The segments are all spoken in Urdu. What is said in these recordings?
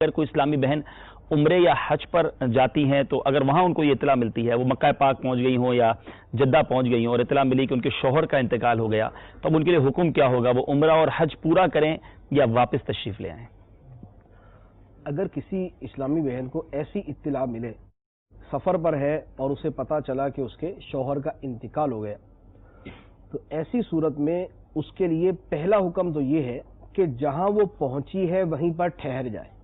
اگر کوئی اسلامی بہن عمرے یا حج پر جاتی ہیں تو اگر وہاں ان کو یہ اطلاع ملتی ہے، وہ مکہ پاک پہنچ گئی ہوں یا جدہ پہنچ گئی ہوں اور اطلاع ملی کہ ان کے شوہر کا انتقال ہو گیا، تو اب ان کے لیے حکم کیا ہوگا؟ وہ عمرہ اور حج پورا کریں یا واپس تشریف لے آئیں؟ اگر کسی اسلامی بہن کو ایسی اطلاع ملے، سفر پر ہے اور اسے پتا چلا کہ اس کے شوہر کا انتقال ہو گیا، تو ایسی صورت میں اس کے لیے پہلا حکم تو یہ ہے کہ جہاں وہ پہنچی ہے وہیں پر ٹھہر جائے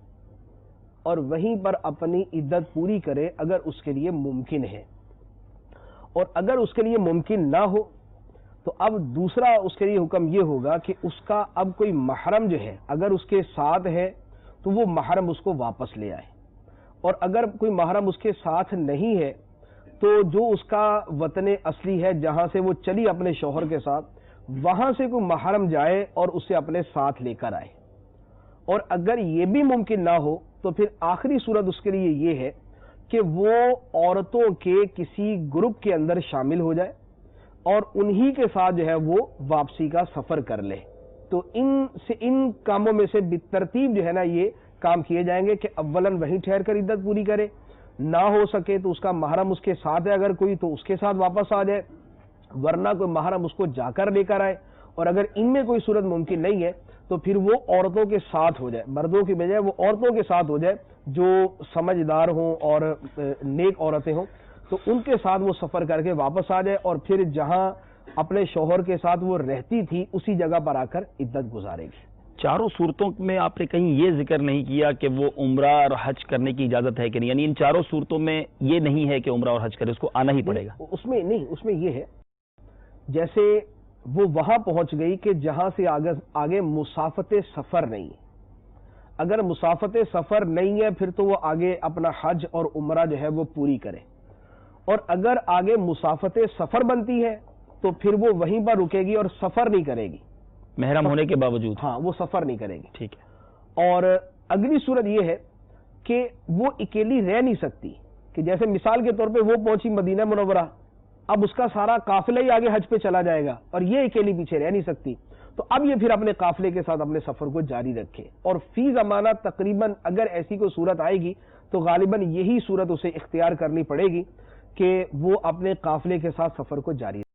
اور وہیں پر اپنی عدت پوری کرے اگر اس کے لیے ممکن ہے، اور اگر اس کے لیے ممکن نہ ہو تو اب دوسرا اس کے لیے حکم یہ ہوگا کہ اس کا اب کوئی محرم جو ہے اگر اس کے ساتھ ہے تو وہ محرم اس کو واپس لے آئے، اور اگر کوئی محرم اس کے ساتھ نہیں ہے تو جو اس کا وطن اصلی ہے جہاں سے وہ چلی اپنے شوہر کے ساتھ، وہاں سے کوئی محرم جائے اور اسے اپنے ساتھ لے کر آئے، اور اگر یہ بھی ممکن نہ ہو تو پھر آخری صورت اس کے لیے یہ ہے کہ وہ عورتوں کے کسی گروپ کے اندر شامل ہو جائے اور انہی کے ساتھ جو ہے وہ واپسی کا سفر کر لے۔ تو ان کاموں میں سے بالترتیب جو ہے نا یہ کام کیے جائیں گے کہ اولاً وہیں ٹھہر کر عدت پوری کرے، نہ ہو سکے تو اس کا محرم اس کے ساتھ ہے اگر کوئی تو اس کے ساتھ واپس آ جائے، ورنہ کوئی محرم اس کو جا کر لے کر آئے، اور اگر ان میں کوئی صورت ممکن نہیں ہے تو پھر وہ عورتوں کے ساتھ ہو جائے، مردوں کی بجائے وہ عورتوں کے ساتھ ہو جائے جو سمجھدار ہوں اور نیک عورتیں ہوں، تو ان کے ساتھ وہ سفر کر کے واپس آ جائے اور پھر جہاں اپنے شوہر کے ساتھ وہ رہتی تھی اسی جگہ پر آ کر عدت گزارے گی۔ چاروں صورتوں میں آپ نے کہیں یہ ذکر نہیں کیا کہ وہ عمرہ اور حج کرنے کی اجازت ہے کہ نہیں، یعنی ان چاروں صورتوں میں یہ نہیں ہے کہ عمرہ اور حج کرے، اس کو آنا ہی پڑے گا؟ اس میں نہیں، اس میں یہ ہے جیسے وہ وہاں پہنچ گئی کہ جہاں سے آگے مسافت سفر نہیں ہے، اگر مسافت سفر نہیں ہے پھر تو وہ آگے اپنا حج اور عمرہ جو ہے وہ پوری کرے، اور اگر آگے مسافت سفر بنتی ہے تو پھر وہ وہیں پر رکے گی اور سفر نہیں کرے گی، محرم ہونے کے باوجود؟ ہاں، وہ سفر نہیں کرے گی۔ ٹھیک ہے۔ اور اگلی صورت یہ ہے کہ وہ اکیلی رہ نہیں سکتی، کہ جیسے مثال کے طور پہ وہ پہنچی مدینہ منورہ، اب اس کا سارا قافلہ ہی آگے حج پہ چلا جائے گا اور یہ اکیلی پیچھے رہ نہیں سکتی، تو اب یہ پھر اپنے قافلے کے ساتھ اپنے سفر کو جاری رکھے، اور فی زمانہ تقریباً اگر ایسی کوئی صورت آئے گی تو غالباً یہی صورت اسے اختیار کرنی پڑے گی کہ وہ اپنے قافلے کے ساتھ سفر کو جاری رکھے۔